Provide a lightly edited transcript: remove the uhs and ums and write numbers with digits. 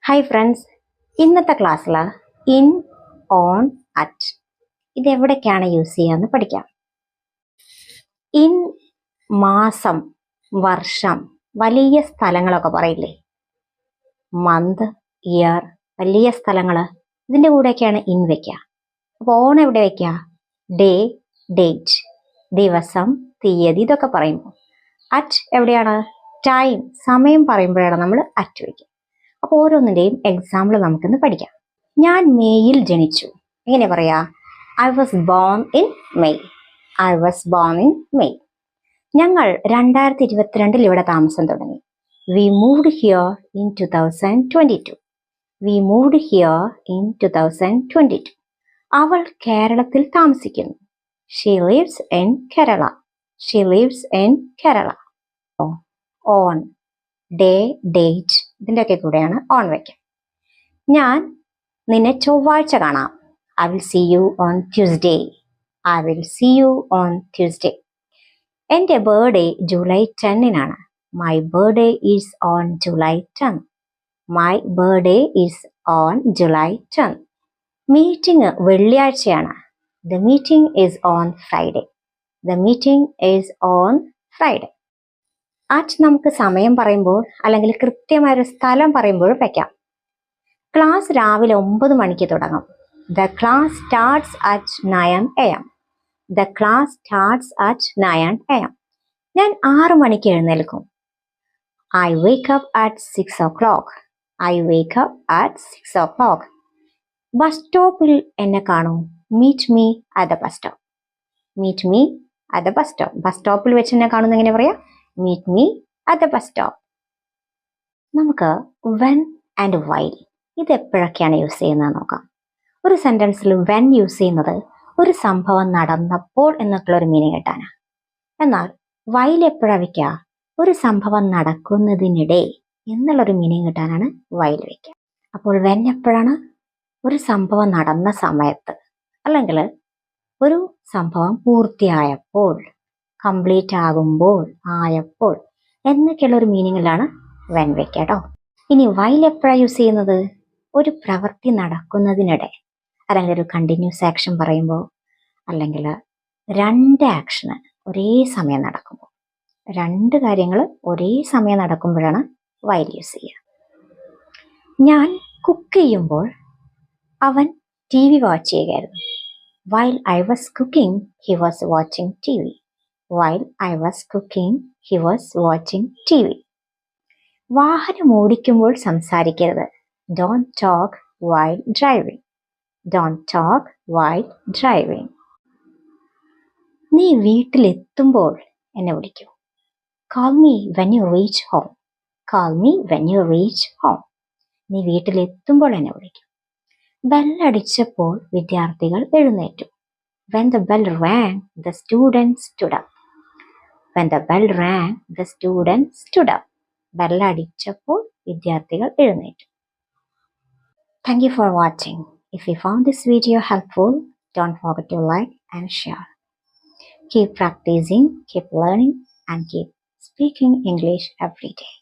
Hi friends, ഇന്നത്തെ ക്ലാസ്സിൽ in, on, at ഇതെവിടേക്കാണ് use ചെയ്യാന്ന് പഠിക്കാം. ഇൻ മാസം, വർഷം, വലിയ സ്ഥലങ്ങളൊക്കെ പറയില്ലേ, മന്ത്, ഇയർ, വലിയ സ്ഥലങ്ങൾ, ഇതിൻ്റെ കൂടെയൊക്കെയാണ് ഇൻ വയ്ക്കുക. അപ്പോൾ ഓൺ എവിടെ വയ്ക്കുക? ഡേ, ഡേറ്റ്, ദിവസം, തീയതി, ഇതൊക്കെ പറയുമ്പോൾ. അറ്റ് എവിടെയാണ്? ടൈം, സമയം പറയുമ്പോഴാണ് നമ്മൾ അറ്റ് വയ്ക്കുക. അപ്പോൾ ഓരോന്നിൻ്റെയും എക്സാമ്പിൾ നമുക്കിന്ന് പഠിക്കാം. ഞാൻ മേയിൽ ജനിച്ചു, എങ്ങനെ പറയാ? I was born in May. I was born in May. ഞങ്ങൾ 2022 ഇവിടെ താമസം തുടങ്ങി. We moved here in 2022. We moved here in 2022. അവൾ കേരളത്തിൽ താമസിക്കുന്നു. She lives in Kerala. She lives in Kerala. On, day, date, ഇതിൻ്റെയൊക്കെ കൂടെയാണ് ഓൺ വയ്ക്കുക. ഞാൻ നിന്നെ ചൊവ്വാഴ്ച കാണാം. I will see you on Tuesday. I will see you on Tuesday. എൻ്റെ ബർത്ത്ഡേ ജൂലൈ 10-നാണ്. My birthday is on July 10. My birthday is on July 10. Meeting വെള്ളിയാഴ്ചയാണ്. The meeting is on Friday. The meeting is on Friday. At നമുക്ക് സമയം പറയുമ്പോൾ അല്ലെങ്കിൽ കൃത്യമായൊരു സ്ഥലം പറയുമ്പോൾ വയ്ക്കാം. ക്ലാസ് രാവിലെ 9 മണിക്ക് തുടങ്ങും. The class starts at 9 AM. The class starts at 9 AM. ഞാൻ 6 മണിക്ക് എഴുന്നേൽക്കും. I wake up at 6 o'clock. I wake up at 6 o'clock. Bus സ്റ്റോപ്പിൽ എന്നെ കാണൂ. Meet me at the bus stop. Meet me at the bus stop. Bus സ്റ്റോപ്പിൽ വെച്ച് എന്നെ കാണുന്ന എങ്ങനെ പറയാം? Meet me at the bus stop. നമുക്ക് വെൻ ആൻഡ് വൈൽ ഇത് എപ്പോഴൊക്കെയാണ് യൂസ് ചെയ്യുന്നത് നോക്കാം. ഒരു സെൻറ്റൻസിൽ വെൻ യൂസ് ചെയ്യുന്നത് ഒരു സംഭവം നടന്നപ്പോൾ എന്നൊക്കെയുള്ള ഒരു മീനിങ് കിട്ടാനാണ്. എന്നാൽ വൈൽ എപ്പോഴാണ് വയ്ക്കുക? ഒരു സംഭവം നടക്കുന്നതിനിടെ എന്നുള്ളൊരു മീനിങ് കിട്ടാനാണ് വൈൽ വയ്ക്കുക. അപ്പോൾ വെൻ എപ്പോഴാണ്? ഒരു സംഭവം നടന്ന സമയത്ത്, അല്ലെങ്കിൽ ഒരു സംഭവം പൂർത്തിയായപ്പോൾ, കംപ്ലീറ്റ് ആകുമ്പോൾ, ആയപ്പോൾ എന്നൊക്കെയുള്ള ഒരു മീനിങ്ങിലാണ് വെൻ വയ്ക്കുക കേട്ടോ. ഇനി വൈൽ എപ്പോഴാണ് യൂസ് ചെയ്യുന്നത്? ഒരു പ്രവൃത്തി നടക്കുന്നതിനിടെ, അല്ലെങ്കിൽ ഒരു കണ്ടിന്യൂസ് ആക്ഷൻ പറയുമ്പോൾ, അല്ലെങ്കിൽ 2 ആക്ഷന് ഒരേ സമയം നടക്കുമ്പോൾ, 2 കാര്യങ്ങൾ ഒരേ സമയം നടക്കുമ്പോഴാണ് വൈൽ യൂസ് ചെയ്യുക. ഞാൻ കുക്ക് ചെയ്യുമ്പോൾ അവൻ TV വാച്ച് ചെയ്യുകയായിരുന്നു. While I was cooking he was watching TV. While I was cooking, he was watching TV. വാഹനം ഓടിക്കുമ്പോൾ സംസാരിക്കരുത്. Don't talk while driving. Don't talk while driving. നീ വീട്ടിലെത്തുമ്പോൾ എന്നെ വിളിക്കൂ. Call me when you reach home. Call me when you reach home. നീ വീട്ടിലെത്തുമ്പോൾ എന്നെ വിളിക്കൂ. ബെല്ലടിച്ചപ്പോൾ വിദ്യാർത്ഥികൾ എഴുന്നേറ്റു. When the bell rang, the students stood up. When the bell rang, the students stood up. ബെല്ലടിച്ചപ്പോൾ വിദ്യാർത്ഥികൾ എഴുന്നേറ്റു. Thank you for watching. If you found this video helpful, don't forget to like and share. Keep practicing, keep learning, and keep speaking English every day.